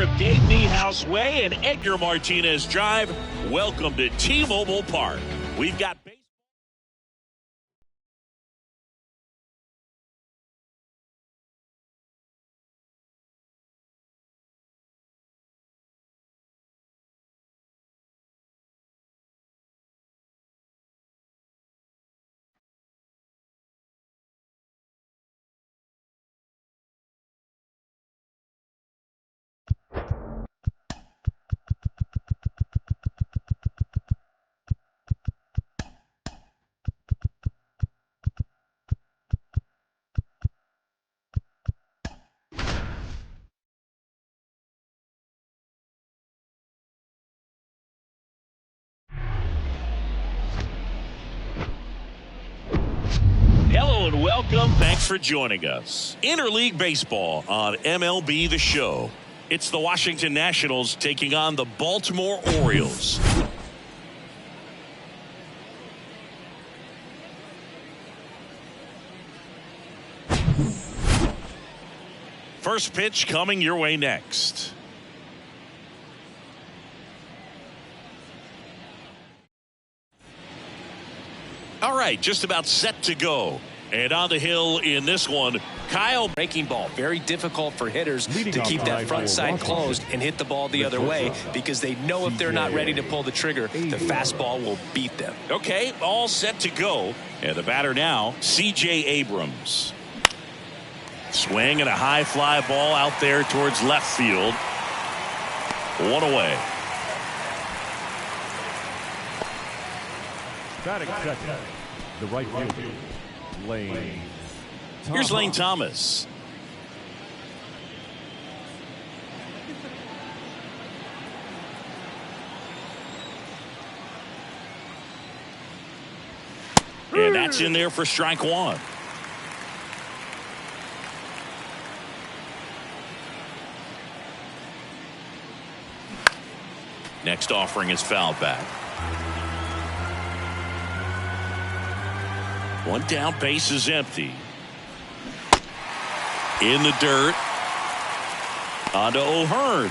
of Dave Niehaus Way and Edgar Martinez Drive. Welcome to T-Mobile Park. We've got Hello and welcome. Thanks for joining us. Interleague Baseball on MLB The Show. It's the Washington Nationals taking on the Baltimore Orioles. First pitch coming your way next. All right, just about set to go. And on the hill in this one, Kyle. Breaking ball. Very difficult for hitters to keep that front side closed and hit the ball the other way because they know if they're not ready to pull the trigger, the fastball will beat them. Okay, all set to go. And the batter now, C.J. Abrams. Swing and a high fly ball out there towards left field. One away. Batting second, the right fielder, Lane. Here's Lane Thomas. And that's in there for strike one. Next offering is fouled back. One down, base is empty. In the dirt. On to O'Hearn.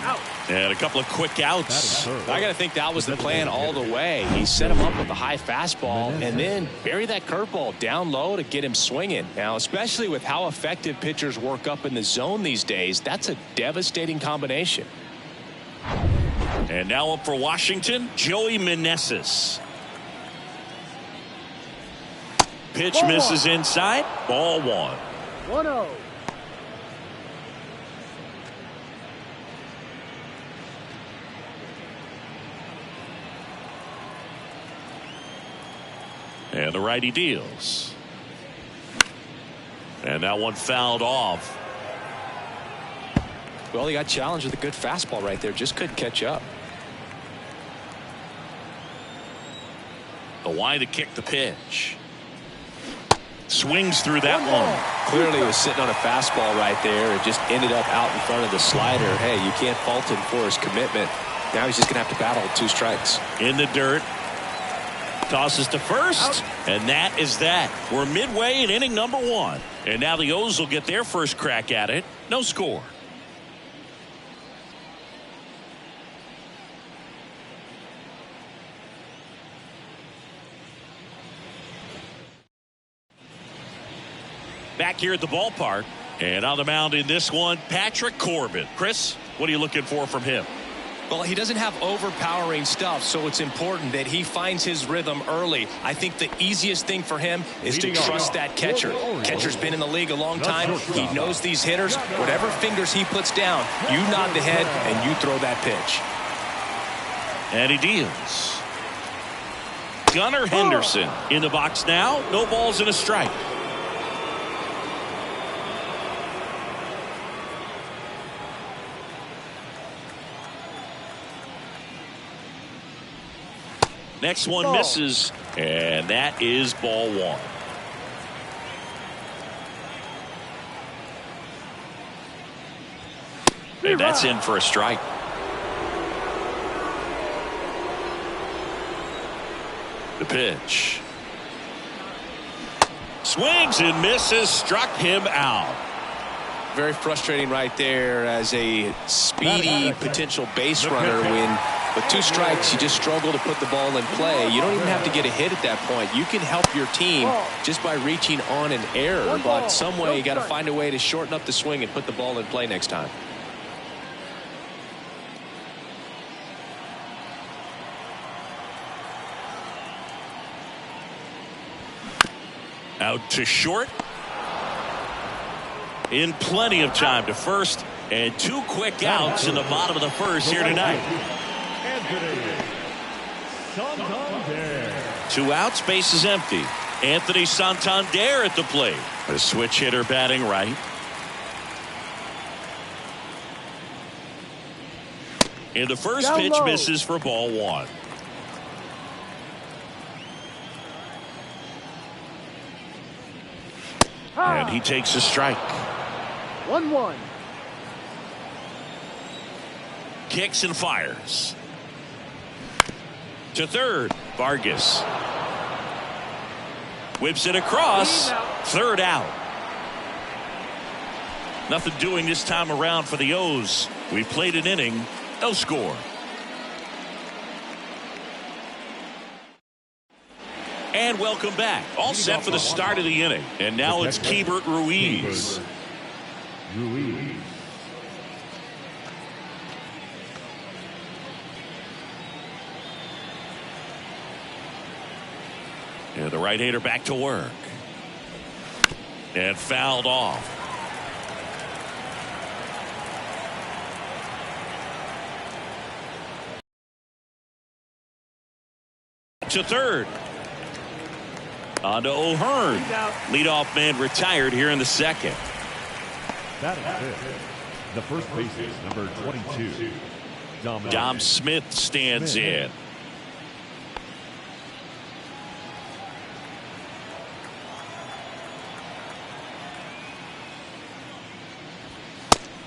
And a couple of quick outs. I got to think that was the plan all the way. He set him up with a high fastball and then bury that curveball down low to get him swinging. Now, especially with how effective pitchers work up in the zone these days, that's a devastating combination. And now up for Washington, Joey Meneses. Pitch misses inside. Ball one. 1-0. And the righty deals. And that one fouled off. Well, he got challenged with a good fastball right there. Just couldn't catch up. The wide to kick the pitch. Swings through that one. Clearly he was sitting on a fastball right there. It just ended up out in front of the slider. Hey, you can't fault him for his commitment. Now he's just going to have to battle with 2 strikes. In the dirt. Tosses to first. And that is that. We're midway in inning number 1. And now the O's will get their first crack at it. No score. Back here at the ballpark, and on the mound in this one, Patrick Corbin. Chris, what are you looking for from him? Well, he doesn't have overpowering stuff, so it's important that he finds his rhythm early. I think the easiest thing for him is to trust that catcher. Catcher's been in the league a long time. He knows these hitters. Whatever fingers he puts down, you nod the head and you throw that pitch. And he deals. Gunnar Henderson in the box now. No balls and a strike. Next one misses, and that is ball 1. And that's in for a strike. The pitch. Swings and misses, struck him out. Very frustrating right there as a speedy potential base runner. When with 2 strikes, you just struggle to put the ball in play. You don't even have to get a hit at that point. You can help your team just by reaching on an error. But some way, you got to find a way to shorten up the swing and put the ball in play next time. Out to short. In plenty of time to first, and 2 quick outs in the bottom of the first here tonight. 2 outs, base is empty. Anthony Santander at the plate. A switch hitter batting right. And the first pitch misses for ball 1. And he takes a strike. 1-1. Kicks and fires. To third, Vargas. Whips it across. 3rd out. Nothing doing this time around for the O's. We played an inning, no score. And welcome back. All set for the start of the inning. And now it's Keibert Ruiz. And the right-hander back to work. And fouled off. To third. On to O'Hearn. Leadoff man retired here in the second. That is it. The first baseman, number 22. Dom Smith stands in.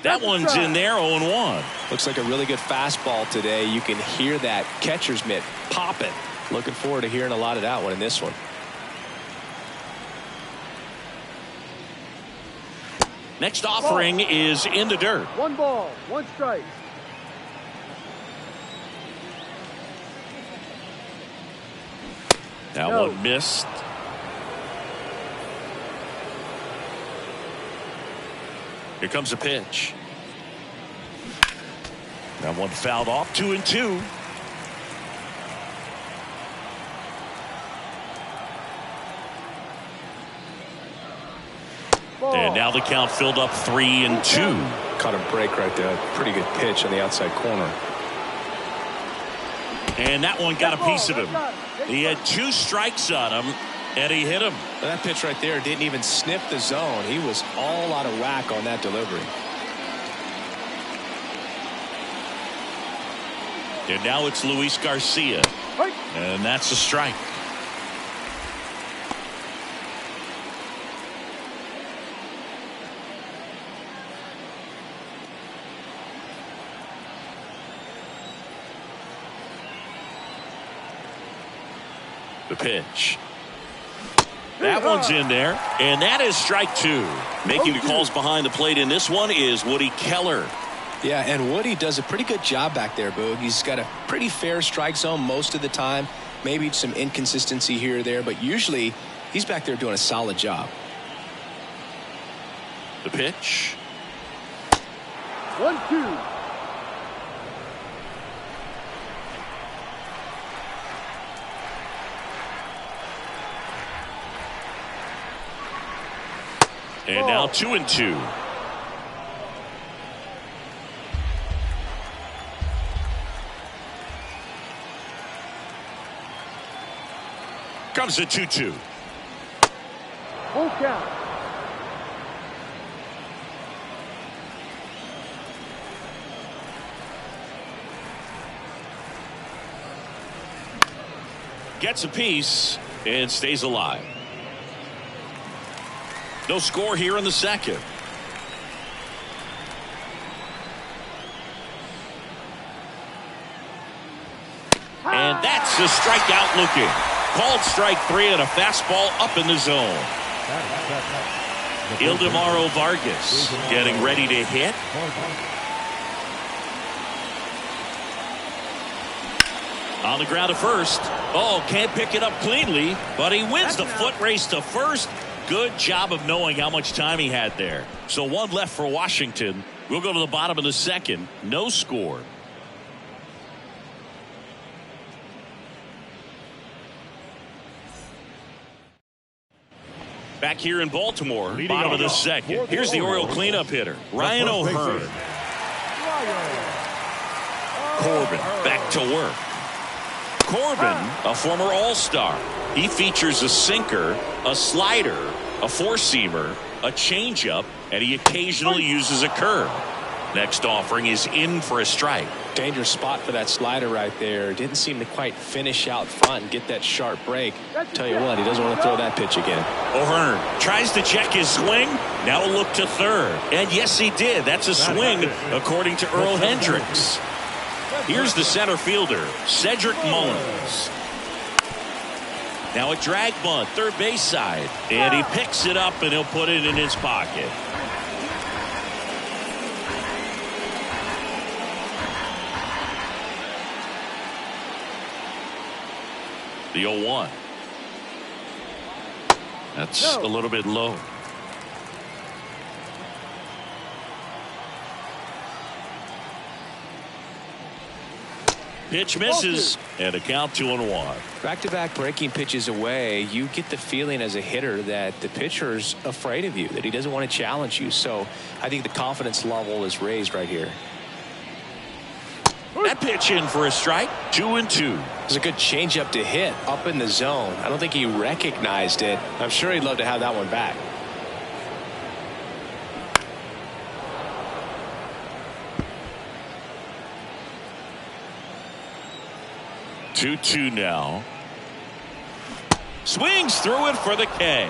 That one's in there, 0-1. Looks like a really good fastball today. You can hear that catcher's mitt popping. Looking forward to hearing a lot of that one in this one. Next offering is in the dirt. 1 ball, 1 strike. That one missed. Here comes a pitch. That one fouled off. 2-2. And now the count filled up 3-2. Caught a break right there. Pretty good pitch on the outside corner. And that one got a piece of him. He had 2 strikes on him, and he hit him. That pitch right there didn't even sniff the zone. He was all out of whack on that delivery. And now it's Luis Garcia. And that's a strike. The pitch. That one's in there, and that is strike 2. Making the calls behind the plate in this one is Woody Keller. Yeah, and Woody does a pretty good job back there, Boog. He's got a pretty fair strike zone most of the time. Maybe some inconsistency here or there, but usually he's back there doing a solid job. The pitch. 1-2. And now 2-2. Comes a 2-2. Full count. Gets a piece and stays alive. No score here in the second. And that's a strikeout looking. Called strike 3 and a fastball up in the zone. Ildemaro Vargas getting ready to hit. On the ground to first. Oh, can't pick it up cleanly, but he wins the foot race to first. Good job of knowing how much time he had there. So one left for Washington. We'll go to the bottom of the second. No score. Back here in Baltimore, bottom of the second. Here's the Oriole cleanup hitter, Ryan O'Hearn. Corbin back to work. Corbin, a former All-Star. He features a sinker, a slider, a four-seamer, a changeup, and he occasionally uses a curve. Next offering is in for a strike. Dangerous spot for that slider right there. Didn't seem to quite finish out front and get that sharp break. Tell you what, he doesn't want to throw that pitch again. O'Hearn tries to check his swing. Now a look to third. And yes, he did. That's a swing, according to Earl Hendricks. Here's the center fielder, Cedric Mullins. Now a drag bunt, third base side. And he picks it up and he'll put it in his pocket. The 0-1. That's a little bit low. Pitch misses, and a count 2-1. Back-to-back breaking pitches away, you get the feeling as a hitter that the pitcher's afraid of you, that he doesn't want to challenge you. So I think the confidence level is raised right here. That pitch in for a strike. 2-2. It's a good changeup to hit up in the zone. I don't think he recognized it. I'm sure he'd love to have that one back. Two now. Swings through it for the K.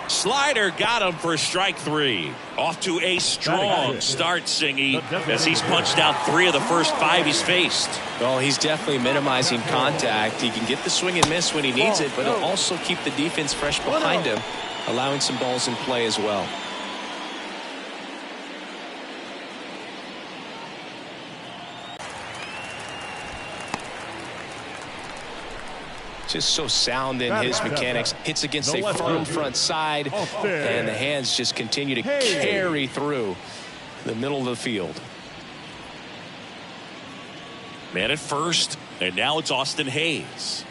Slider got him for strike three. Off to a strong start, Singy, as he's punched out 3 of the first 5 he's faced. Well, he's definitely minimizing contact. He can get the swing and miss when he needs it, but he'll also keep the defense fresh behind him, allowing some balls in play as well. Just so sound in his mechanics. Hits against a firm front side, and the hands just continue to carry through the middle of the field. Man at first, and now it's Austin Hayes.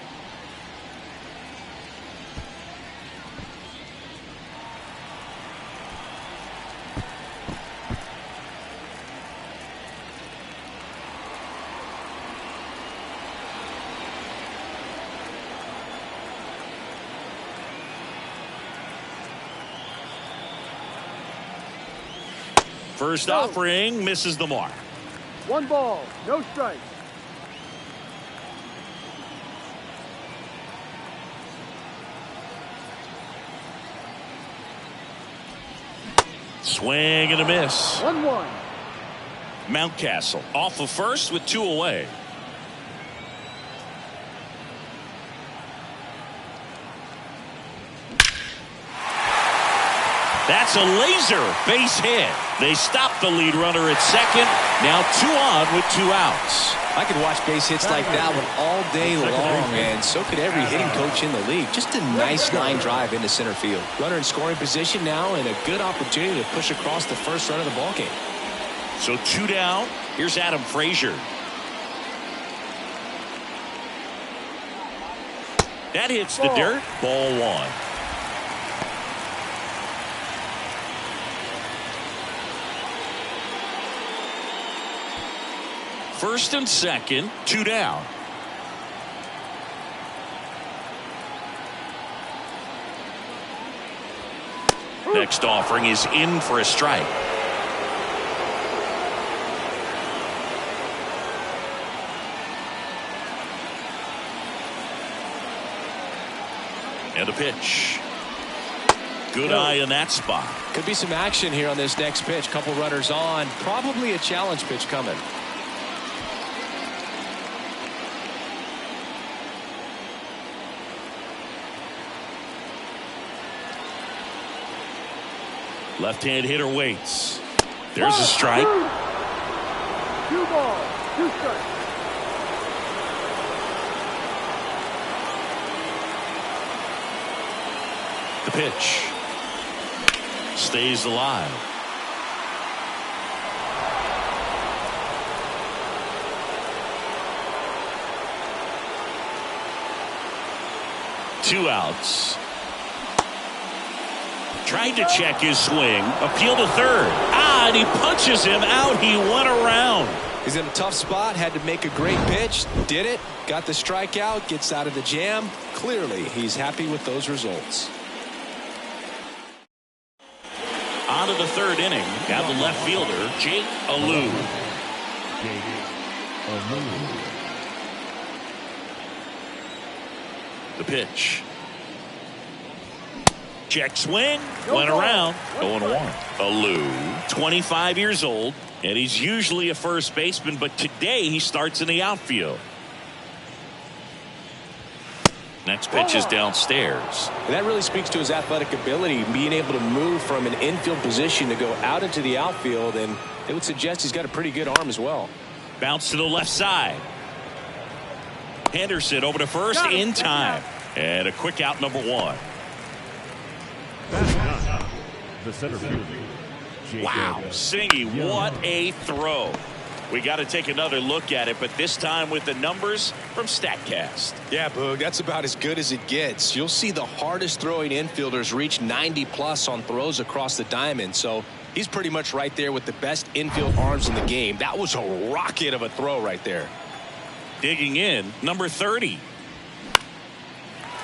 First offering misses the mark. 1 ball, no strikes. Swing and a miss. 1-1. Mountcastle off of first with 2 away. That's a laser base hit. They stop the lead runner at second. Now 2 on with 2 outs. I could watch base hits like that one all day long, and so could every hitting coach in the league. Just a nice line drive into center field. Runner in scoring position now, and a good opportunity to push across the first run of the ballgame. So 2 down. Here's Adam Frazier. That hits the dirt. Ball 1. First and second, 2 down. Next offering is in for a strike. And a pitch. Good eye in that spot. Could be some action here on this next pitch. Couple runners on. Probably a challenge pitch coming. Left-hand hitter waits. There's a strike. 2 balls, 2 strikes. The pitch stays alive. Two outs. Tried to check his swing. Appeal to third. And he punches him out. He went around. He's in a tough spot. Had to make a great pitch. Did it. Got the strikeout. Gets out of the jam. Clearly, he's happy with those results. On to the third inning. Got the left fielder, Jake Alou. The pitch. Check swing. Went around. 0-1. Alou, 25 years old, and he's usually a first baseman, but today he starts in the outfield. Next pitch is downstairs. And that really speaks to his athletic ability, being able to move from an infield position to go out into the outfield, and it would suggest he's got a pretty good arm as well. Bounce to the left side. Henderson over to first in time. And a quick out, number 1. The center fielder. Wow, Singy, what a throw. We got to take another look at it, but this time with the numbers from StatCast. Yeah, Boog, that's about as good as it gets. You'll see the hardest throwing infielders reach 90+ on throws across the diamond, so he's pretty much right there with the best infield arms in the game. That was a rocket of a throw right there. Digging in, number 30.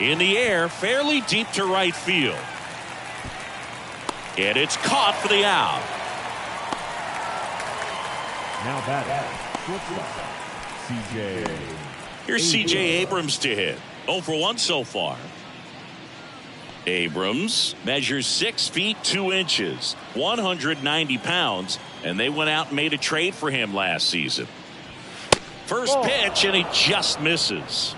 In the air, fairly deep to right field. And it's caught for the out. Now batting, shortstop, C.J. Here's C.J. Abrams to hit. 0 for 1 so far. Abrams measures 6 feet 2 inches, 190 pounds, and they went out and made a trade for him last season. First pitch, and he just misses.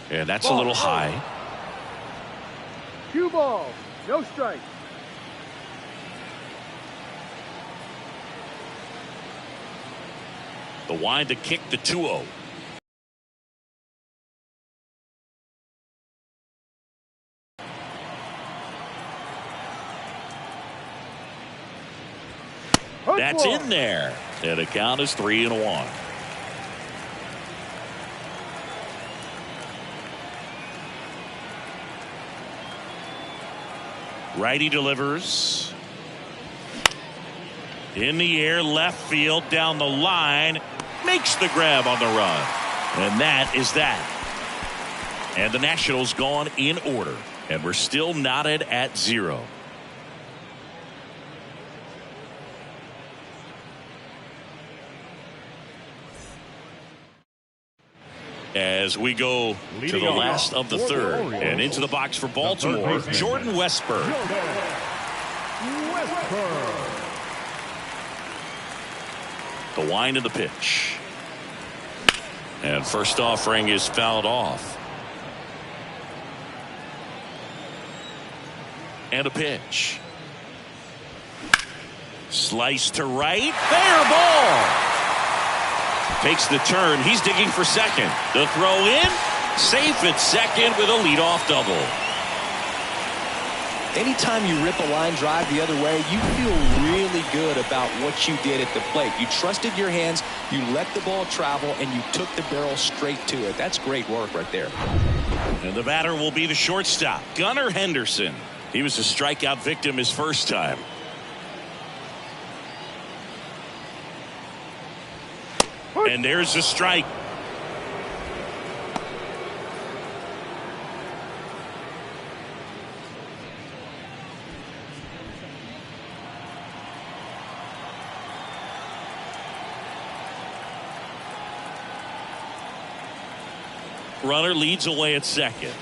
And that's a little high. 2 balls, no strikes. The wind to kick the 2-0. That's in there. And the count is 3-1. Righty delivers. In the air, left field, down the line. Makes the grab on the run. And that is that. And the Nationals gone in order. And we're still knotted at 0. As we go to the last of the third and into the box for Baltimore, Jordan Westburg. The wind of the pitch. And first offering is fouled off. And a pitch. Slice to right. Fair ball. Takes the turn. He's digging for second. The throw in. Safe at second with a leadoff double. Anytime you rip a line drive the other way, you feel really good about what you did at the plate. You trusted your hands, you let the ball travel, and you took the barrel straight to it. That's great work right there. And the batter will be the shortstop, Gunnar Henderson. He was a strikeout victim his first time. And there's a strike. Runner leads away at second.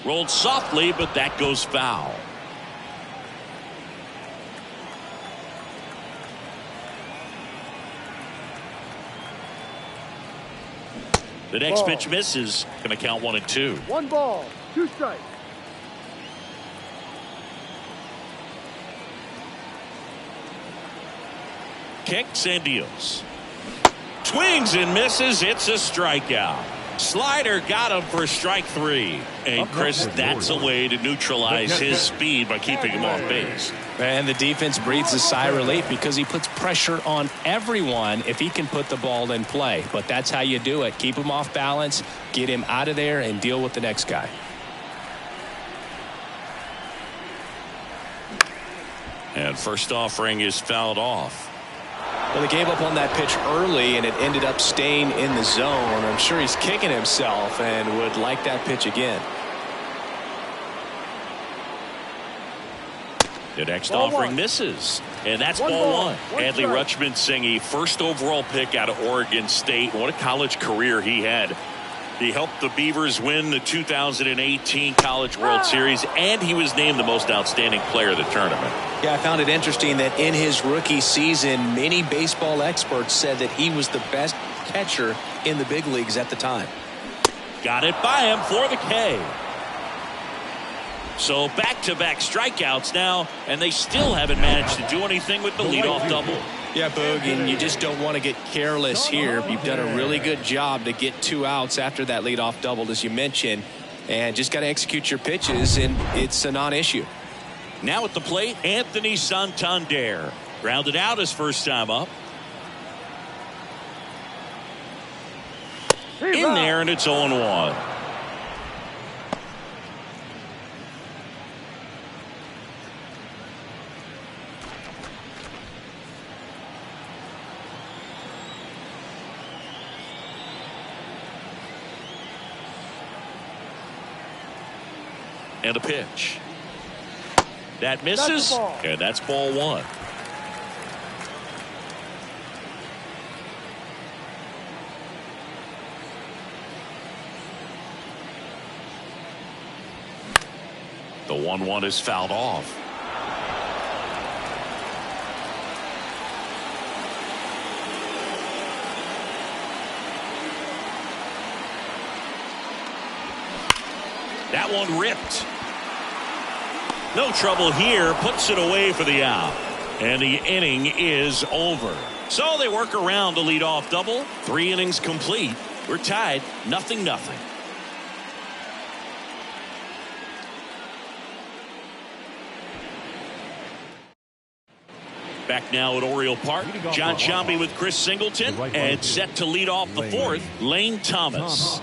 Rolled softly, but that goes foul. The next Ball. pitch misses. Going to count 1-2. 1 ball, 2 strikes. Kicks and deals. Swings and misses. It's a strikeout. Slider got him for strike 3. And Chris, that's a way to neutralize his speed by keeping him off base. And the defense breathes a sigh of relief because he puts pressure on everyone if he can put the ball in play. But that's how you do it. Keep him off balance, get him out of there, and deal with the next guy. And first offering is fouled off. Well, they gave up on that pitch early, and it ended up staying in the zone. I'm sure he's kicking himself and would like that pitch again. The next Ball offering 1. misses. And that's One ball ball, 1. 1 Adley strike. Rutschman Singh, first overall pick out of Oregon State. What a college career he had. He helped the Beavers win the 2018 College World Series, and he was named the most outstanding player of the tournament. Yeah, I found it interesting that in his rookie season, many baseball experts said that he was the best catcher in the big leagues at the time. Got it by him for the K. So back-to-back strikeouts now, and they still haven't managed to do anything with the leadoff double. Yeah, Boog, and you just don't want to get careless here. You've done a really good job to get 2 outs after that leadoff double, as you mentioned, and just got to execute your pitches, and it's a non-issue. Now at the plate, Anthony Santander. Grounded out his first time up. In there, and it's 0-1. And a pitch. That misses, and that's ball 1. The 1-1 is fouled off. That one ripped. No trouble here. Puts it away for the out. And the inning is over. So they work around the leadoff double. 3 innings complete. We're tied 0-0. Back now at Oriole Park. John Sciambi with Chris Singleton. And set to lead off the 4th, Lane Thomas.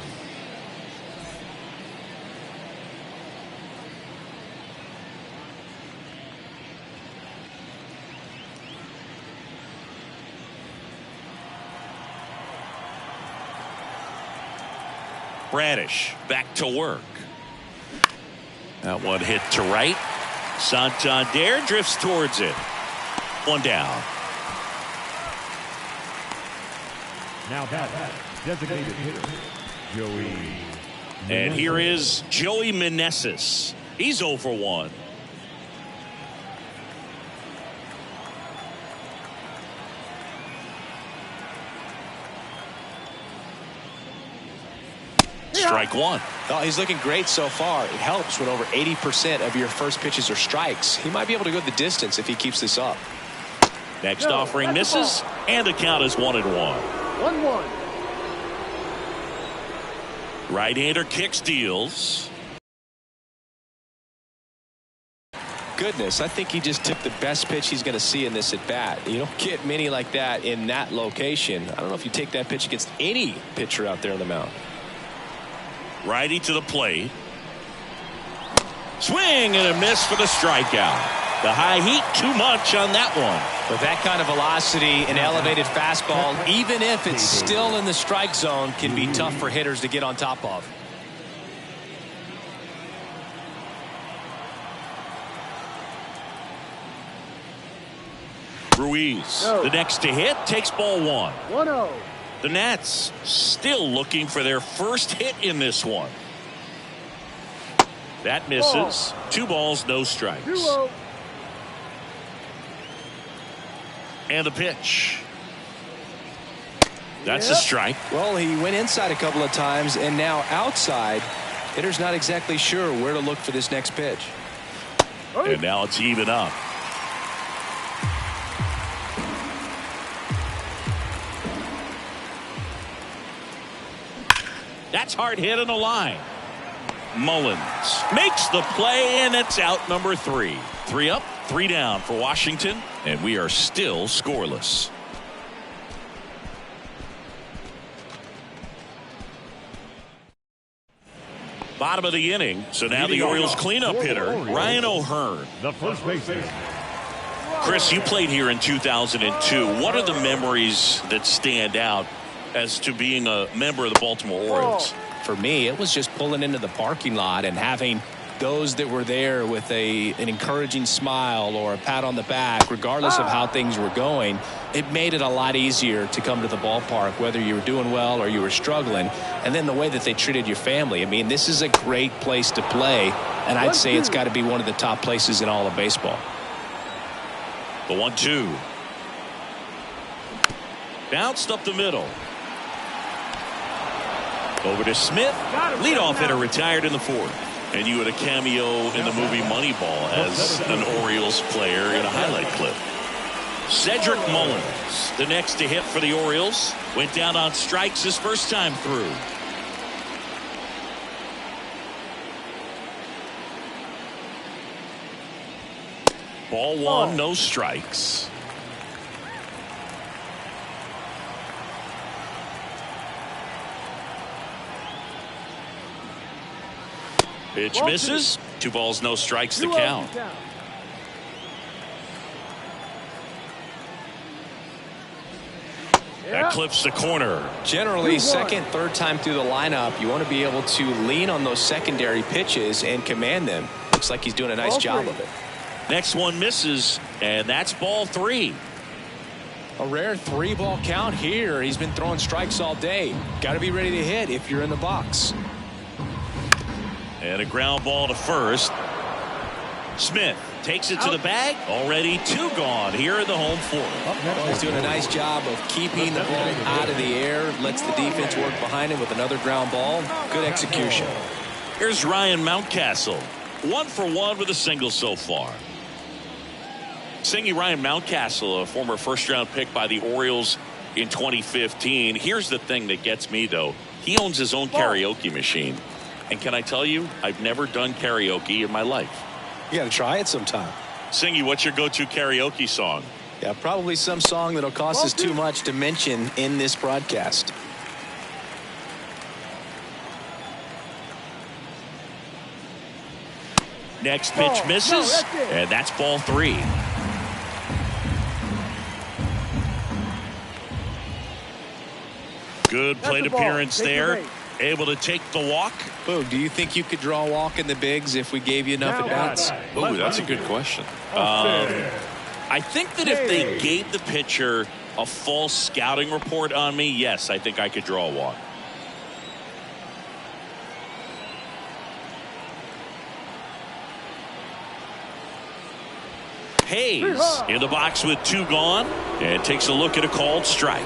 Bradish back to work. That one hit to right. Santander drifts towards it. 1 down. Now that designated hitter, Joey. And here is Joey Meneses. He's 0 for 1. Strike 1. Oh, he's looking great so far. It helps when over 80% of your first pitches are strikes. He might be able to go the distance if he keeps this up. Next offering misses, and the count is 1-1. 1-1. Right-hander kicks, deals. Goodness, I think he just took the best pitch he's going to see in this at bat. You don't get many like that in that location. I don't know if you take that pitch against any pitcher out there on the mound. Righty to the plate. Swing and a miss for the strikeout. The high heat, too much on that one. With that kind of velocity, an elevated fastball, even if it's still in the strike zone, can be tough for hitters to get on top of. Ruiz, the next to hit, takes ball 1. 1-0. The Nats still looking for their first hit in this one. That misses. 2 balls, no strikes. 2-0. And the pitch. That's a strike. Well, he went inside a couple of times, and now outside. Hitter's not exactly sure where to look for this next pitch. And now it's even up. That's hard hit on the line. Mullins makes the play, and it's out number 3. 3 up, 3 down for Washington, and we are still scoreless. Bottom of the inning, so now the Orioles cleanup hitter, Ryan O'Hearn. The first baseman. Chris, you played here in 2002. What are the memories that stand out as to being a member of the Baltimore Orioles? For me, it was just pulling into the parking lot and having those that were there with an encouraging smile or a pat on the back, regardless of how things were going. It made it a lot easier to come to the ballpark, whether you were doing well or you were struggling. And then the way that they treated your family. I mean, this is a great place to play, and I'd say it's got to be one of the top places in all of baseball. The 1-2. Bounced up the middle. Over to Smith. Leadoff hitter retired in the 4th. And you had a cameo in the movie Moneyball as an Orioles player in a highlight clip. Cedric Mullins, the next to hit for the Orioles, went down on strikes his first time through. Ball 1, no strikes. Pitch misses. 2 balls, no strikes to count. That clips the corner. Generally, second, third time through the lineup, you want to be able to lean on those secondary pitches and command them. Looks like he's doing a nice job of it. Next one misses, and that's ball 3. A rare 3-ball count here. He's been throwing strikes all day. Got to be ready to hit if you're in the box. And a ground ball to first. Smith takes it to the bag. Already 2 gone here in the home 4th. He's doing a nice job of keeping the ball out of the air. Lets the defense work behind him with another ground ball. Good execution. Here's Ryan Mountcastle. 1 for 1 with a single so far. Singing Ryan Mountcastle, a former first-round pick by the Orioles in 2015. Here's the thing that gets me, though. He owns his own karaoke machine. And can I tell you, I've never done karaoke in my life. You got to try it sometime. Singy, what's your go-to karaoke song? Yeah, probably some song that'll cost us too much to mention in this broadcast. Next pitch misses, and that's ball 3. Good plate appearance there. Able to take the walk. Boog, do you think you could draw a walk in the bigs if we gave you enough at-bats? Oh, that's a good question. I think that if they gave the pitcher a false scouting report on me, yes, I think I could draw a walk. Hayes in the box with 2 gone and takes a look at a called strike.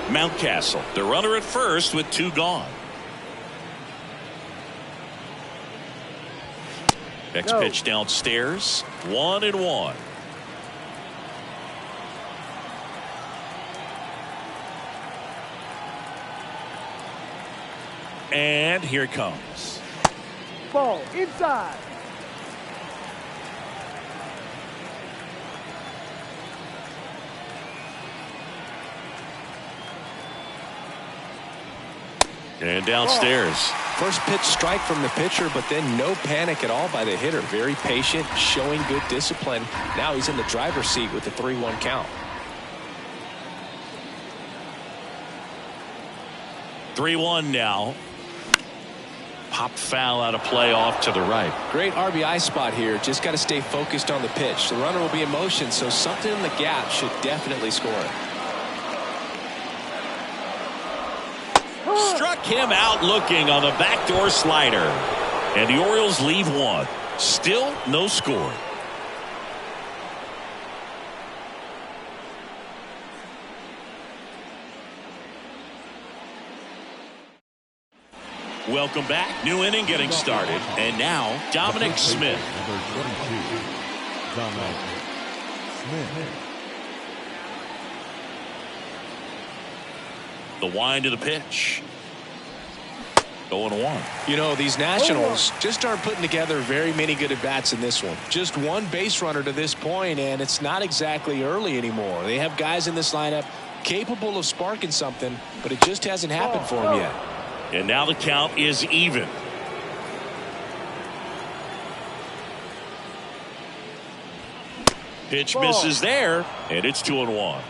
Mountcastle, the runner at first with 2 gone. Next pitch downstairs. 1-1. And here it comes. Ball inside. And downstairs. First pitch strike from the pitcher, but then no panic at all by the hitter. Very patient, showing good discipline. Now he's in the driver's seat with the 3-1 count. 3-1 now. Popped foul out of play off to the right. Great RBI spot here. Just got to stay focused on the pitch. The runner will be in motion, so something in the gap should definitely score it. Struck him out looking on the backdoor slider. And the Orioles leave 1. Still no score. Welcome back. New inning getting started. And now, Dominic Smith. Number 22, Dominic Smith. The wind of the pitch. 0-1. You know, these Nationals just aren't putting together very many good at-bats in this one. Just one base runner to this point, and it's not exactly early anymore. They have guys in this lineup capable of sparking something, but it just hasn't happened for them yet. And now the count is even. Pitch misses there, and it's 2-1.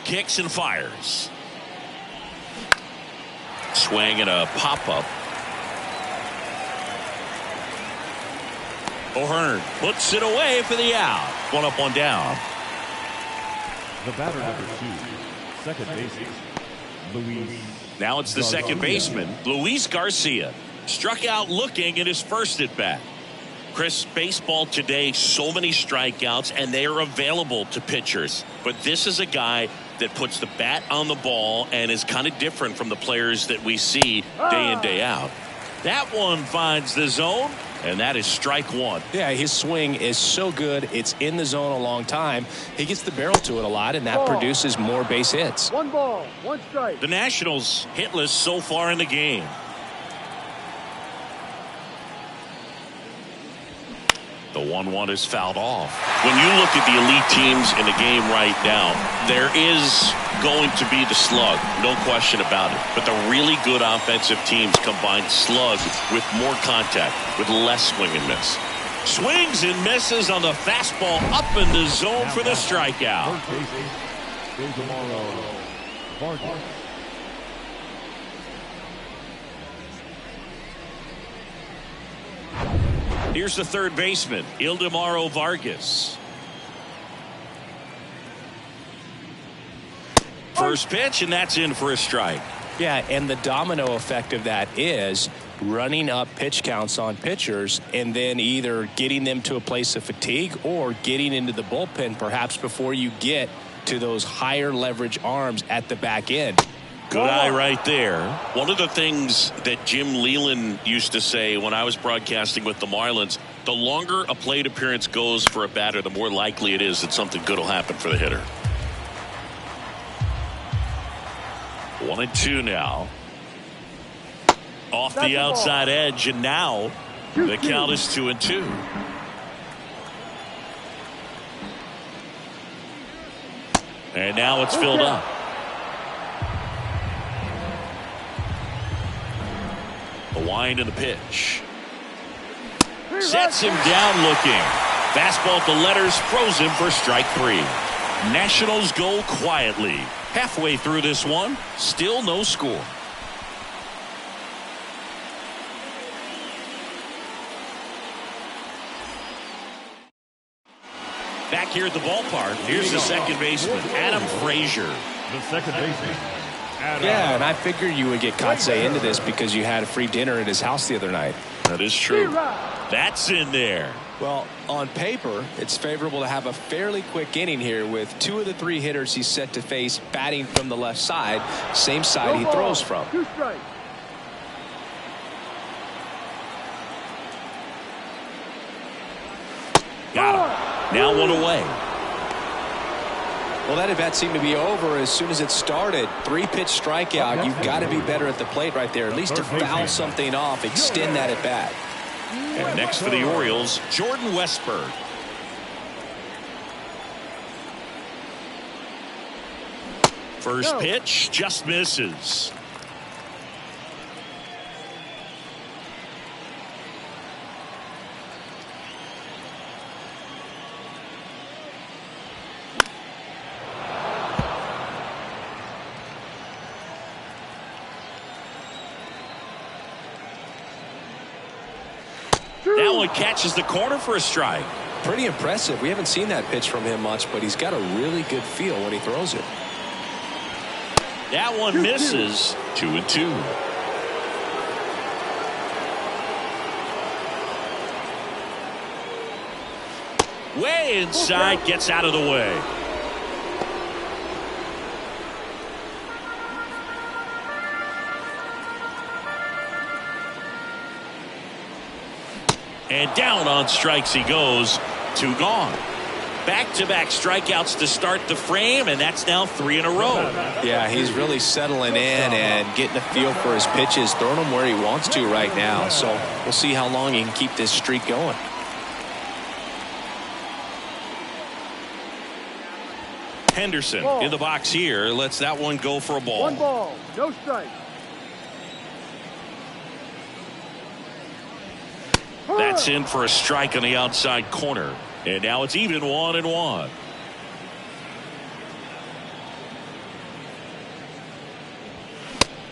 Kicks and fires. Swing and a pop-up. O'Hearn puts it away for the out. 1 up, 1 down. The batter number 2, second baseman, Luis. Now it's the second baseman, Luis Garcia. Struck out looking in his first at bat. Chris, baseball today, so many strikeouts, and they are available to pitchers. But this is a guy that puts the bat on the ball and is kind of different from the players that we see day in, day out. That one finds the zone, and that is strike 1. Yeah, his swing is so good. It's in the zone a long time. He gets the barrel to it a lot, and that produces more base hits. 1 ball, 1 strike. The Nationals hitless so far in the game. The 1-1 is fouled off. When you look at the elite teams in the game right now, there is going to be the slug, no question about it. But the really good offensive teams combine slug with more contact, with less swing and miss. Swings and misses on the fastball up in the zone for the strikeout. Third baseman, Tomorrow, Vargas. Here's the third baseman, Ildemaro Vargas. First pitch, and that's in for a strike. Yeah, and the domino effect of that is running up pitch counts on pitchers and then either getting them to a place of fatigue or getting into the bullpen perhaps before you get to those higher leverage arms at the back end. Good eye right there. One of the things that Jim Leland used to say when I was broadcasting with the Marlins, the longer a plate appearance goes for a batter, the more likely it is that something good will happen for the hitter. 1-2 now. Off the outside edge, and now the count is 2-2. And now it's filled up. The wind of the pitch. Sets him down looking. Fastball at the letters, throws him for strike 3. Nationals go quietly. Halfway through this one, still no score. Back here at the ballpark, here's the second baseman, Adam Frazier. The second baseman, Adam. Yeah, and I figured you would get Kotsay into this because you had a free dinner at his house the other night. That is true. That's in there. Well, on paper, it's favorable to have a fairly quick inning here with 2 of the 3 hitters he's set to face batting from the left side, same side he throws from. 2 strikes. Got him. Now 1 away. Well, that at-bat seemed to be over as soon as it started. 3-pitch strikeout. You've got to be better at the plate right there, at least to foul something off, extend that at-bat. And next for the Orioles, Jordan Westburg. First pitch just misses. That one catches the corner for a strike. Pretty impressive. We haven't seen that pitch from him much, but he's got a really good feel when he throws it. That one misses. 2-2. Way inside, gets out of the way. And down on strikes he goes. 2 gone. Back-to-back strikeouts to start the frame, and that's now 3 in a row. Yeah, he's really settling in and getting a feel for his pitches, throwing them where he wants to right now. So we'll see how long he can keep this streak going. Henderson in the box here. Lets that one go for a ball. 1 ball, no strike. That's in for a strike on the outside corner. And now it's even 1-1.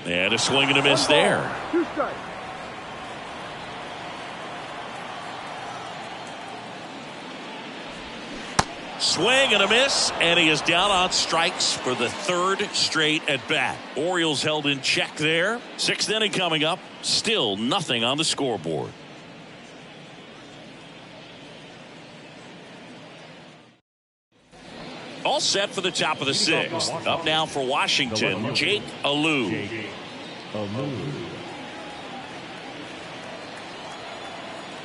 And a swing and a miss there. 2 strikes. Swing and a miss, and he is down on strikes for the 3rd straight at bat. Orioles held in check there. 6th inning coming up. Still nothing on the scoreboard. All set for the top of the 6th. Up now for Washington, Jake Alou.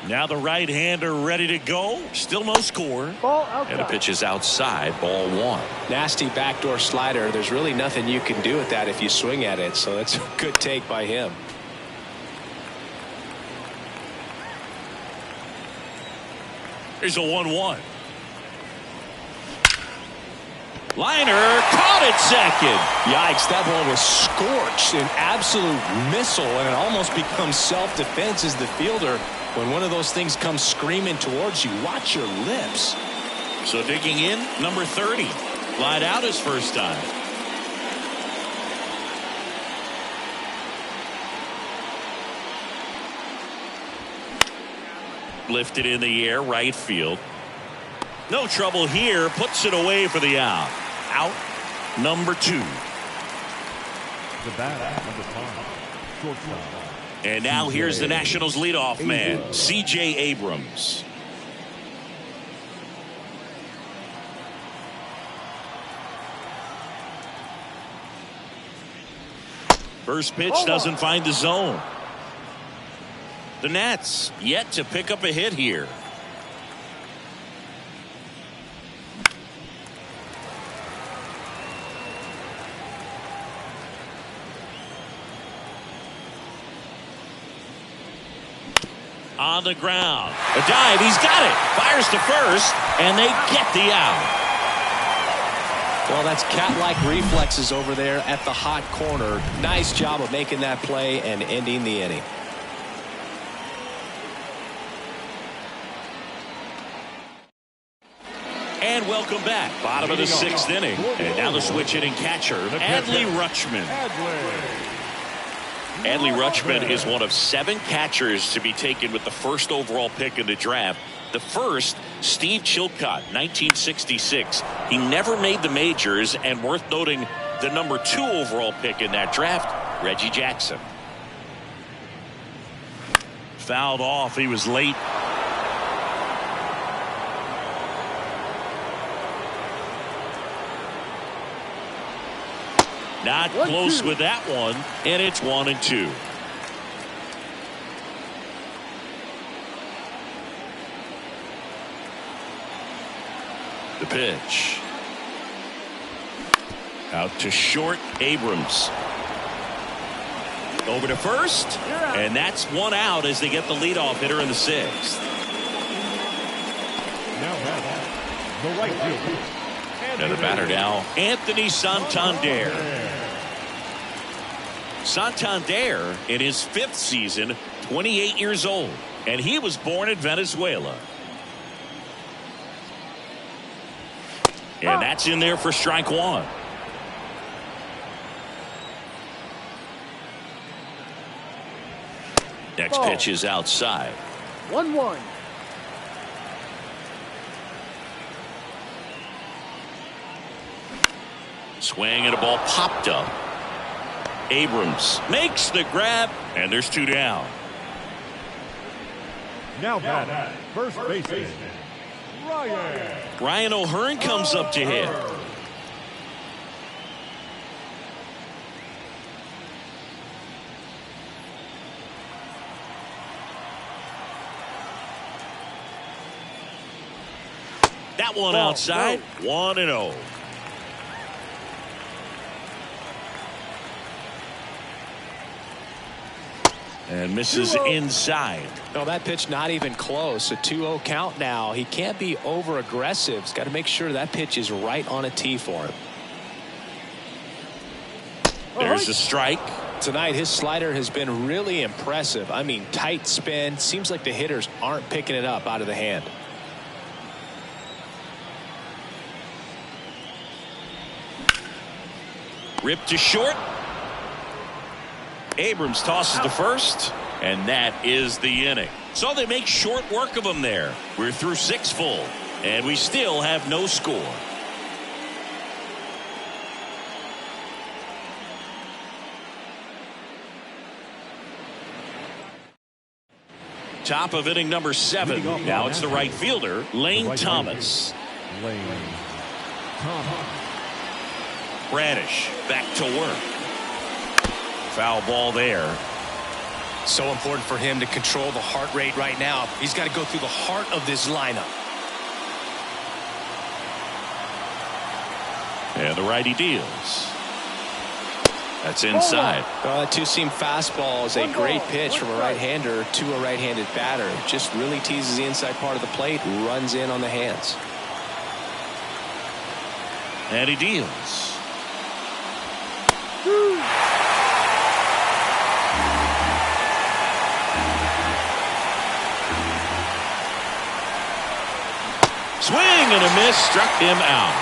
Now the right-hander ready to go. Still no score. Ball outside. And the pitch is outside. Ball 1. Nasty backdoor slider. There's really nothing you can do with that if you swing at it. So that's a good take by him. Here's a 1-1. Liner caught at second. Yikes, that ball was scorched, an absolute missile, and it almost becomes self-defense as the fielder. When one of those things comes screaming towards you, watch your lips. So digging in, number 30. Lied out his first time. Lifted in the air, right field. No trouble here, puts it away for the out. Out number 2. The bat, number 5, shortstop. And now here's the Nationals leadoff man, C.J. Abrams. First pitch doesn't find the zone. The Nats yet to pick up a hit here. On the ground. A dive. He's got it. Fires to first. And they get the out. Well, that's cat-like reflexes over there at the hot corner. Nice job of making that play and ending the inning. And welcome back. Bottom of the 6th inning. And now the switch hitting catcher, Adley Rutschman. Adley Rutschman is one of 7 catchers to be taken with the 1st overall pick in the draft. The first, Steve Chilcott, 1966. He never made the majors, and worth noting, the number 2 overall pick in that draft, Reggie Jackson. Fouled off. He was late. Not close with that one, and it's 1-2. The pitch. Out to short, Abrams. Over to first, and that's 1 out as they get the leadoff hitter in the 6th. Now the right fielder. And the batter now, Anthony Santander. Santander, in his 5th season, 28 years old, and he was born in Venezuela. And that's in there for strike 1. Next pitch is outside. 1-1. Swing and a ball popped up. Abrams makes the grab, and there's 2 down. Now batting, first baseman, Ryan O'Hearn comes up to hit. That one outside. 1-0. And misses inside. No, that pitch not even close. A 2-0 count now. He can't be over aggressive. He's got to make sure that pitch is right on a tee for him. There's a strike. Tonight his slider has been really impressive. I mean, tight spin. Seems like the hitters aren't picking it up out of the hand. Ripped to short. Abrams tosses to first, and that is the inning. So they make short work of him there. We're through 6 full, and we still have no score. Top of inning number 7. Now it's the right fielder, Lane Thomas. Bradish back to work. Foul ball there. So important for him to control the heart rate right now. He's got to go through the heart of this lineup. And the righty deals. That's inside. Well, that two-seam fastball is a great pitch from a right-hander to a right-handed batter. Just really teases the inside part of the plate, runs in on the hands. And he deals. Swing and a miss, struck him out.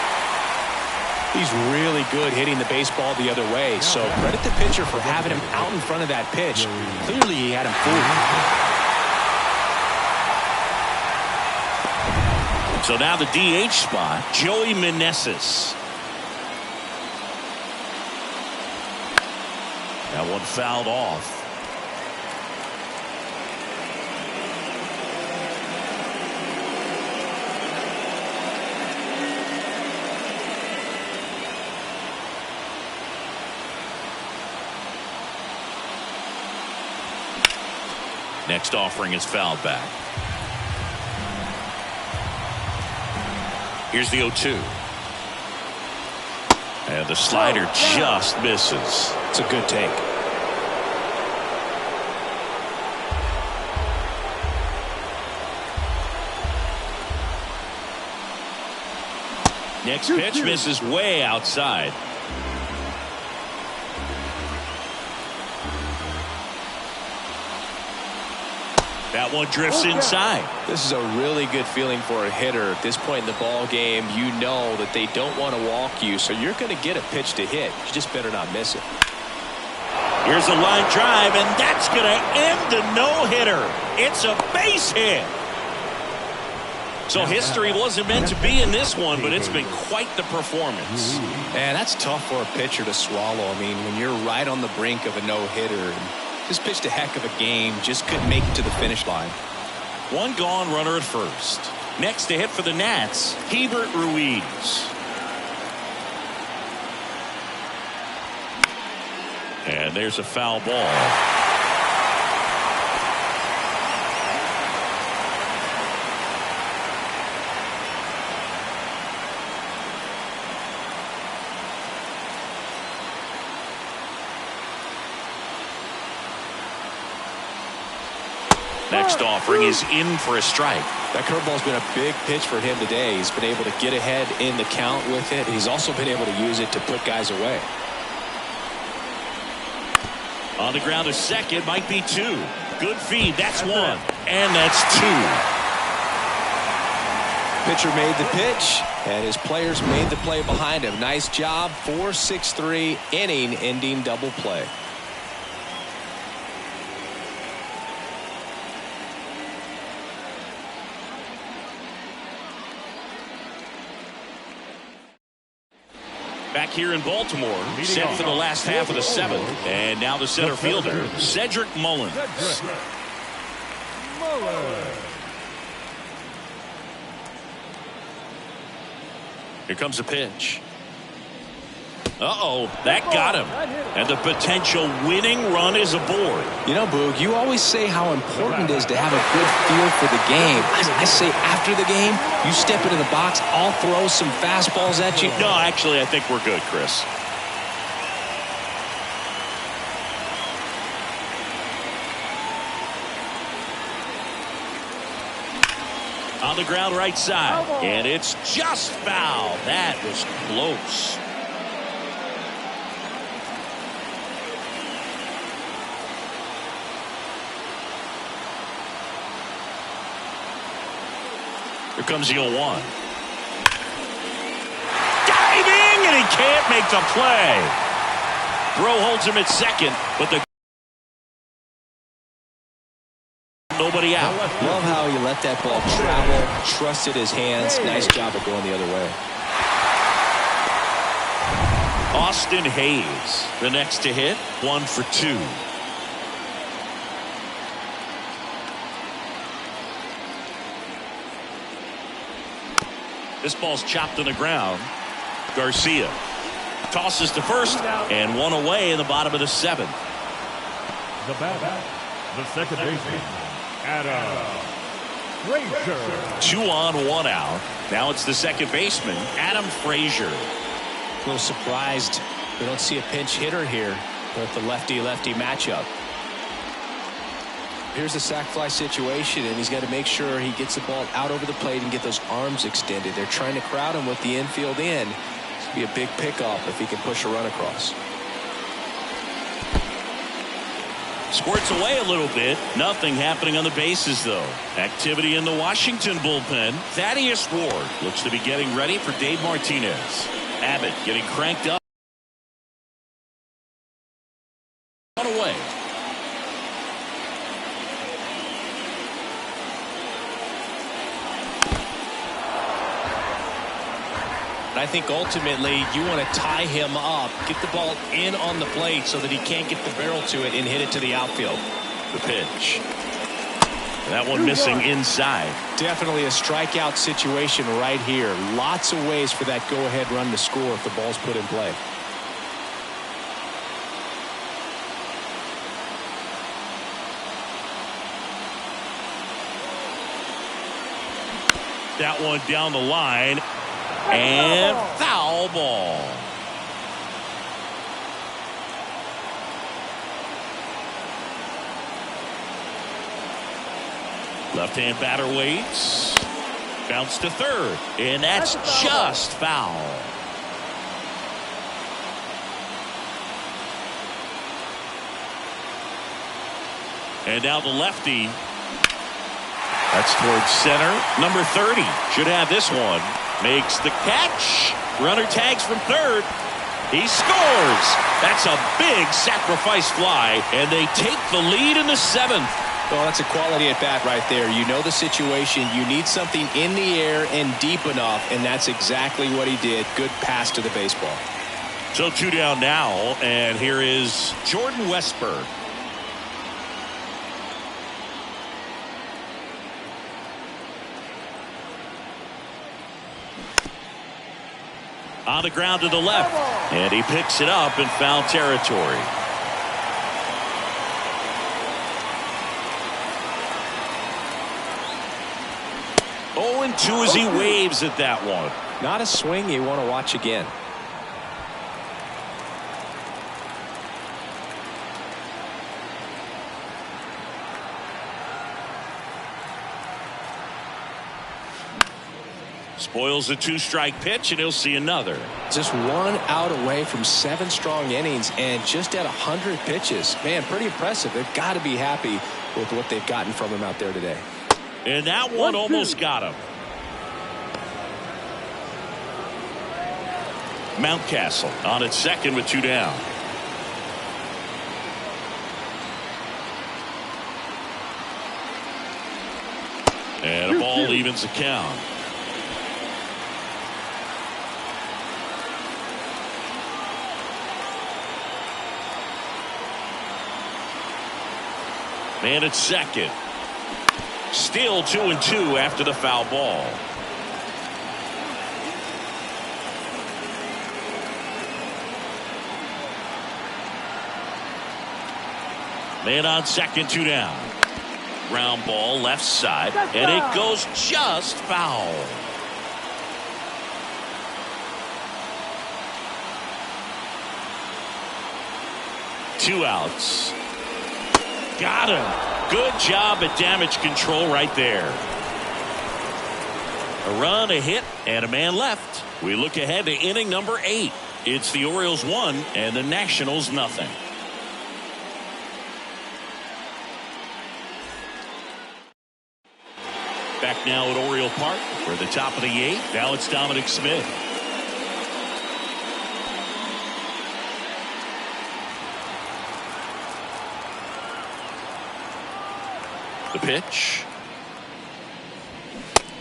He's really good hitting the baseball the other way. So credit the pitcher for having him out in front of that pitch. Clearly he had him fooled. So now the DH spot, Joey Meneses. That one fouled off. Next offering is fouled back. Here's the 0-2. And the slider just misses. It's a good take. Next pitch misses way outside. That one drifts inside. This is a really good feeling for a hitter. At this point in the ball game, you know that they don't want to walk you, so you're going to get a pitch to hit. You just better not miss it. Here's a line drive, and that's going to end the no-hitter. It's a base hit. So history wasn't meant to be in this one, but it's been quite the performance. Man, that's tough for a pitcher to swallow. I mean, when you're right on the brink of a no-hitter, just pitched a heck of a game, just couldn't make it to the finish line. One gone, runner at first. Next to hit for the Nats, Hebert Ruiz. And there's a foul ball. Next offering is in for a strike. That curveball's been a big pitch for him today. He's been able to get ahead in the count with it. He's also been able to use it to put guys away. On the ground to second, might be 2. Good feed, that's 1. And that's 2. Pitcher made the pitch, and his players made the play behind him. Nice job. 4-6-3 inning-ending double play. Back here in Baltimore, set for the last half of the 7th. And now the center fielder, Cedric Mullins. Here comes a pitch. Uh-oh, that got him. And the potential winning run is aboard. You know, Boog, you always say how important it is to have a good feel for the game. I say after the game, you step into the box, I'll throw some fastballs at you. No, actually, I think we're good, Chris. On the ground right side. And it's just foul. That was close. Here comes the 0-1. Diving, and he can't make the play. Throw holds him at second, but the nobody out. Love how he let that ball travel, trusted his hands. Nice job of going the other way. Austin Hayes, the next to hit, 1 for 2. This ball's chopped on the ground. Garcia tosses to first, and 1 away in the bottom of the 7th. The batter, the second baseman, Adam Frazier. 2 on, 1 out. Now it's the second baseman, Adam Frazier. A little surprised we don't see a pinch hitter here with the lefty-lefty matchup. Here's the sac fly situation, and he's got to make sure he gets the ball out over the plate and get those arms extended. They're trying to crowd him with the infield in. It's going to be a big pickoff if he can push a run across. Squirts away a little bit. Nothing happening on the bases, though. Activity in the Washington bullpen. Thaddeus Ward looks to be getting ready for Dave Martinez. Abbott getting cranked up. On away. I think ultimately you want to tie him up, get the ball in on the plate so that he can't get the barrel to it and hit it to the outfield. The pitch. That one missing inside. Definitely a strikeout situation right here. Lots of ways for that go-ahead run to score if the ball's put in play. That one down the line. And foul ball. Left-hand batter waits. Bounce to third. And that's just foul. And now the lefty. That's towards center. Number 30 should have this one. Makes the catch. Runner tags from third. He scores. That's a big sacrifice fly. And they take the lead in the 7th. Well, that's a quality at bat right there. You know the situation. You need something in the air and deep enough. And that's exactly what he did. Good pass to the baseball. So 2 down now. And here is Jordan Westburg. On the ground to the left. And he picks it up in foul territory. Oh, and 2 as he waves at that one. Not a swing you want to watch again. Spoils a 2-strike pitch, and he'll see another. Just 1 out away from 7 strong innings and just at 100 pitches. Man, pretty impressive. They've got to be happy with what they've gotten from him out there today. And that one almost got him. Mountcastle on its second with 2 down. And a ball evens the count. Man at second. Still 2-2 after the foul ball. Man on second, 2 down. Ground ball left side, and it goes just foul. Two outs. Got him. Good job at damage control right there. A run, a hit, and a man left. We look ahead to inning number 8. It's the Orioles 1 and the Nationals nothing. Back now at Oriole Park for the top of the 8th. Now it's Dominic Smith. The pitch.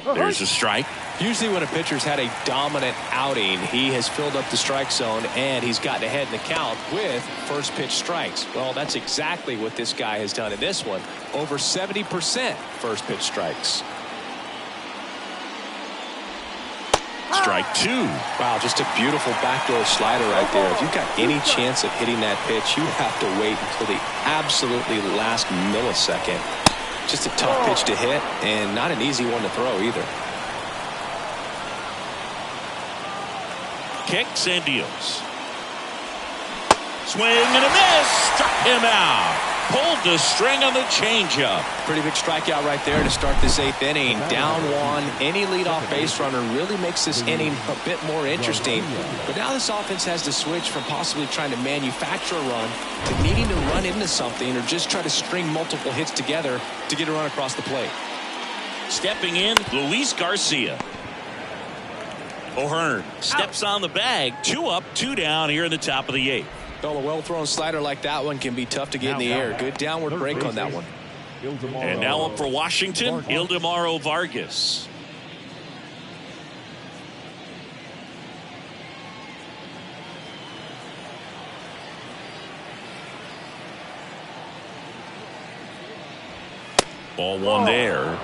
There's a strike. Usually when a pitcher's had a dominant outing, he has filled up the strike zone and he's gotten ahead in the count with first pitch strikes. Well, that's exactly what this guy has done in this one. Over 70% first pitch strikes. Strike 2. Wow, just a beautiful backdoor slider right there. If you've got any chance of hitting that pitch, you have to wait until the absolutely last millisecond. Just a tough pitch to hit and not an easy one to throw either. Kicks and deals. Swing and a miss. Struck him out. Pulled the string on the changeup. Pretty big strikeout right there to start this 8th inning. Down 1. Any leadoff base runner really makes this inning a bit more interesting. But now this offense has to switch from possibly trying to manufacture a run to needing to run into something or just try to string multiple hits together to get a run across the plate. Stepping in, Luis Garcia. O'Hearn steps on the bag. 2 up, 2 down here in the top of the 8th. Well, a well-thrown slider like that one can be tough to get in the air. Good downward break on that one. And now up for Washington, Ildemaro Vargas. Ball 1 there.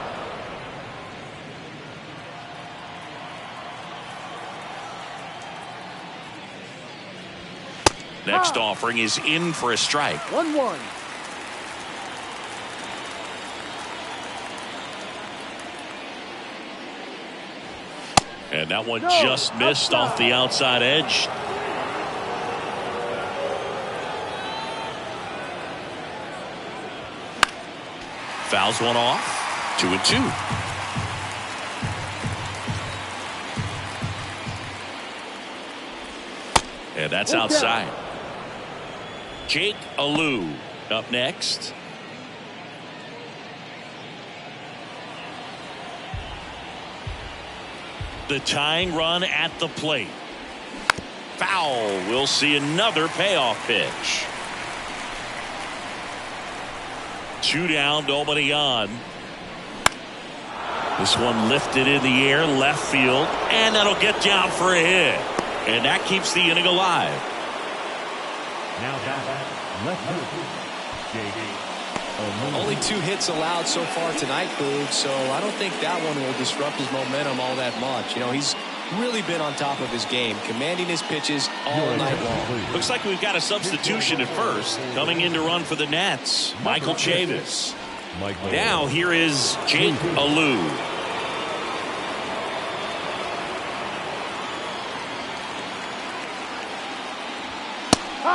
Next offering is in for a strike. 1-1. And that one just missed off the outside edge. Fouls one off. 2-2. And that's outside. Jake Alou up next. The tying run at the plate. Foul. We'll see another payoff pitch. 2 down, nobody on. This one lifted in the air, left field, and that'll get down for a hit. And that keeps the inning alive. Now back, left field, Only 2 hits allowed so far tonight, Boog, so I don't think that one will disrupt his momentum all that much. You know, he's really been on top of his game, commanding his pitches all night long. Looks like we've got a substitution at first. Coming in to run for the Nats, Michael Chavis. Now here is Jake Alou.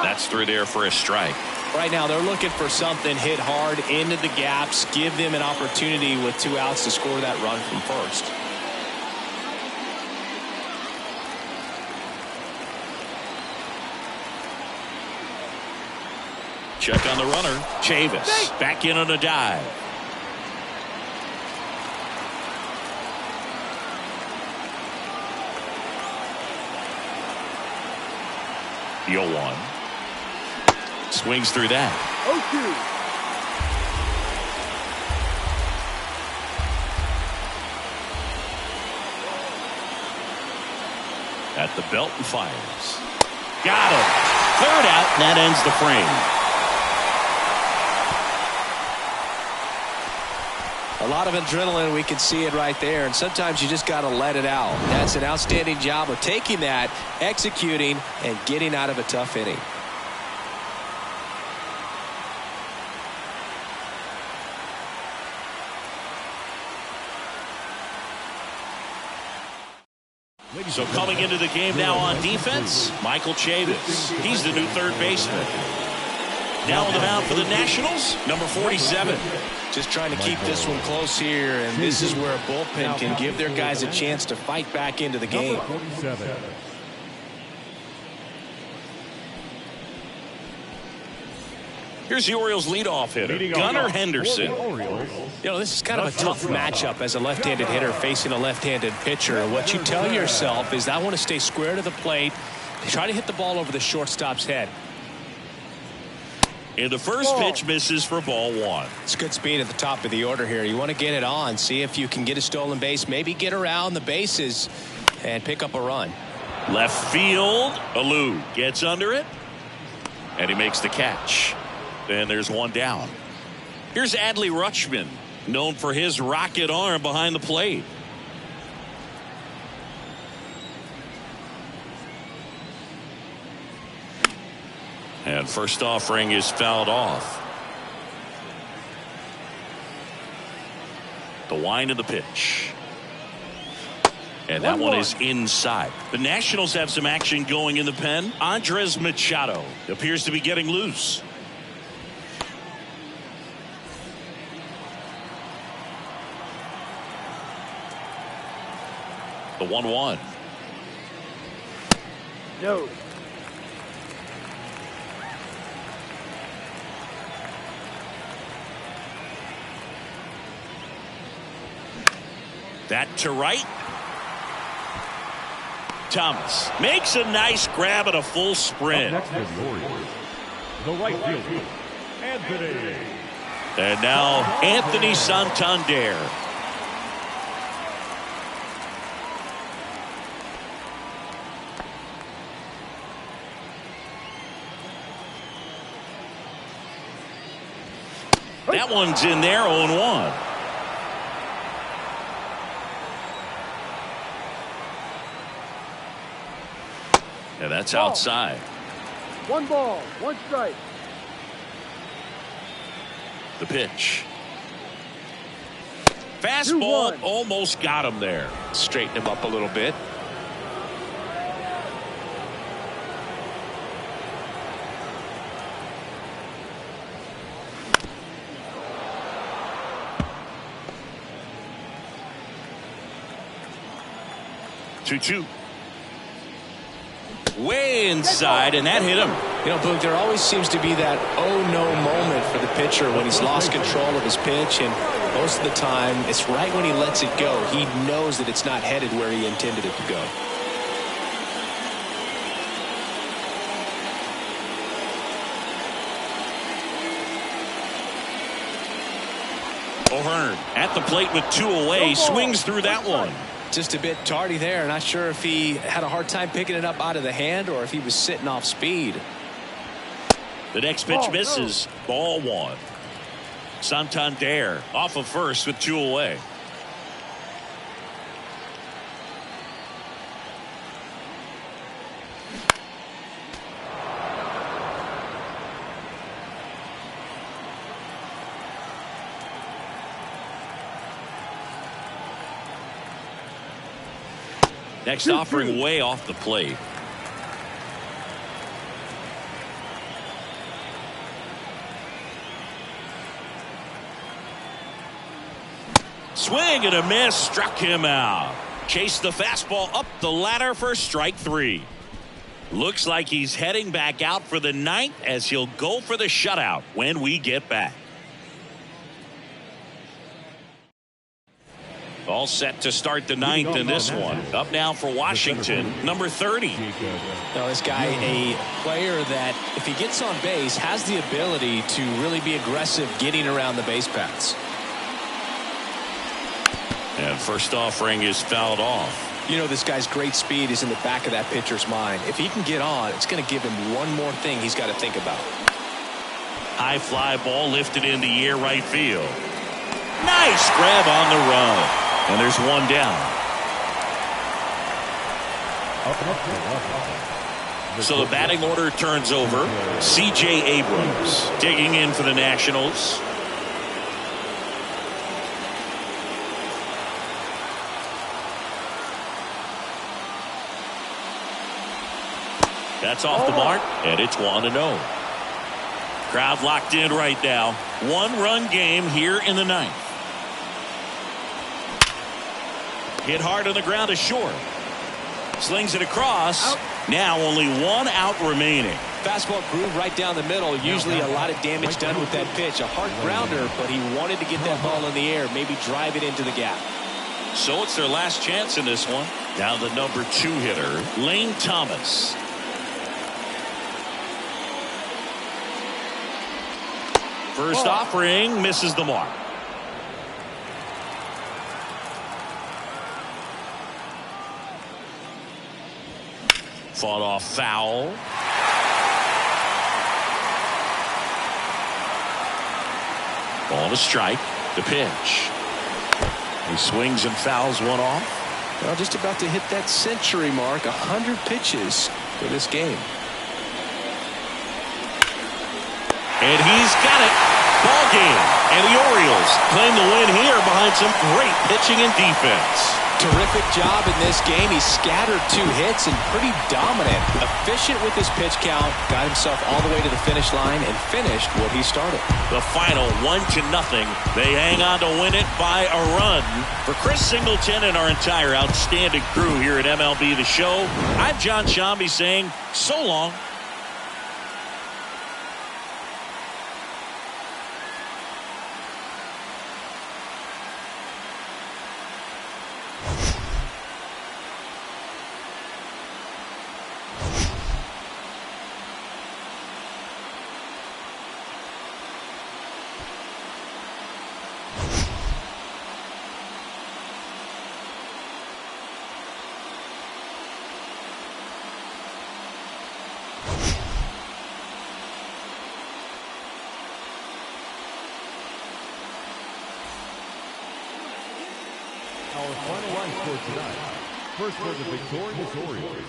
That's through there for a strike. Right now they're looking for something hit hard into the gaps, give them an opportunity with 2 outs to score that run from first. Check on the runner. Chavis back in on a dive. The 0-1. Swings through that. 0-2. At the belt and fires. Got him. 3rd out, and that ends the frame. A lot of adrenaline, we can see it right there, and sometimes you just got to let it out. That's an outstanding job of taking that, executing, and getting out of a tough inning. So coming into the game now on defense, Michael Chavis. He's the new third baseman. Now on the mound for the Nationals, number 47. Just trying to keep this one close here, and this is where a bullpen can give their guys a chance to fight back into the game. Number 47. Here's the Orioles leadoff hitter, Gunnar Henderson. You know, this is kind of a tough matchup as a left-handed hitter facing a left-handed pitcher. What you tell yourself is, I want to stay square to the plate, try to hit the ball over the shortstop's head. And the first pitch misses for ball one. It's good speed at the top of the order here. You want to get it on, see if you can get a stolen base, maybe get around the bases and pick up a run. Left field, Alou gets under it, and he makes the catch. And there's one down. Here's Adley Rutschman, known for his rocket arm behind the plate. And first offering is fouled off. The wind of the pitch. And that one is inside. The Nationals have some action going in the pen. Andres Machado appears to be getting loose. The 1-1. No. That to right. Thomas makes a nice grab at a full sprint. Up next for the Orioles, the right fielder, Anthony. And now Anthony Santander. That one's in there, 0-1. Yeah, that's outside. 1 ball, 1 strike. The pitch. Fastball 2-1. almost got him there. Straighten him up a little bit. Two. Way inside, and that hit him. You know, Boog, there always seems to be that oh no moment for the pitcher when he's lost control of his pitch, and most of the time it's right when he lets it go. He knows that it's not headed where he intended it to go. O'Hearn at the plate with 2 away, swings through that one. Just a bit tardy there. Not sure if he had a hard time picking it up out of the hand or if he was sitting off speed. The next pitch misses. Ball 1. Santander off of first with 2 away. Next offering way off the plate. Swing and a miss, struck him out. Chased the fastball up the ladder for strike 3. Looks like he's heading back out for the 9th as he'll go for the shutout when we get back. All set to start the 9th in this one. Up now for Washington, number 30. Now, this guy, a player that if he gets on base has the ability to really be aggressive getting around the base paths. And first offering is fouled off. You know, this guy's great speed is in the back of that pitcher's mind. If he can get on, it's going to give him one more thing he's got to think about. High fly ball lifted in the air right field. Nice grab on the run. And there's one down. So the batting order turns over. C.J. Abrams digging in for the Nationals. That's off the mark, and it's 1-0. Crowd locked in right now. 1-run game here in the ninth. Hit hard on the ground to short. Slings it across. Now only 1 out remaining. Fastball groove right down the middle. Usually a lot of damage done with that pitch. A hard grounder, but he wanted to get that ball in the air, maybe drive it into the gap. So it's their last chance in this one. Now the number 2 hitter, Lane Thomas. First offering misses the mark. Fought off foul. Ball to strike. The pitch. He swings and fouls one off. Well, just about to hit that century mark. 100 pitches for this game. And he's got it. Ball game. And the Orioles claim the win here behind some great pitching and defense. Terrific job in this game. He scattered 2 hits and pretty dominant. Efficient with his pitch count. Got himself all the way to the finish line and finished what he started. The final 1-0. They hang on to win it by a run. For Chris Singleton and our entire outstanding crew here at MLB The Show, I'm John Shambi saying so long. Our final line score tonight. First for the victorious Orioles,